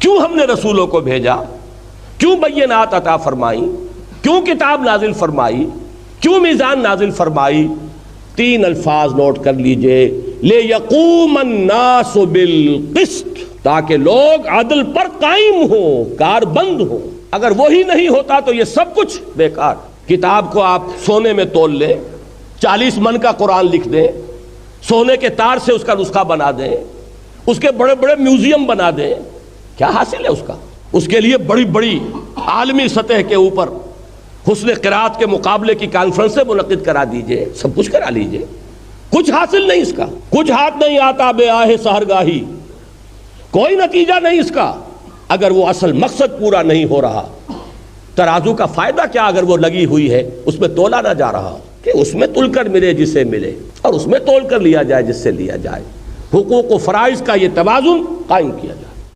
क्यों हमने रसूलों को भेजा, क्यों बय्यनात अता फरमाई, क्यों किताब नाजिल फरमाई, क्यों मीज़ान नाजिल फरमाई। 3 अल्फाज नोट कर लीजिए, ले यकूमन नासु बिल क़िस्त, ताकि लोग अदल पर कायम हो, कारबंद हो। अगर वही नहीं होता तो ये सब कुछ बेकार। किताब को आप सोने में तोल लें, 40 मन का कुरान लिख दें, सोने के तार से उसका नुस्खा बना दें, उसके बड़े बड़े म्यूजियम बना दें, क्या हासिल है उसका? उसके लिए बड़ी बड़ी आलमी सतह के ऊपर हुस्न क़िराअत के मुकाबले की कॉन्फ्रेंसें मुनक़िद करा दीजिए, सब कुछ करा लीजिए, कुछ हासिल नहीं इसका। कुछ हाथ नहीं आता बे आहे सहरगाही, कोई नतीजा नहीं इसका अगर वो असल मकसद पूरा नहीं हो रहा। तराजू का फायदा क्या अगर वो लगी हुई है, उसमें तोला ना जा रहा कि उसमें तुलकर मिले जिसे मिले और उसमें तोल कर लिया जाए जिससे लिया जाए। हुकूक व फराइज का ये तवाज़ुन कायम किया जाए।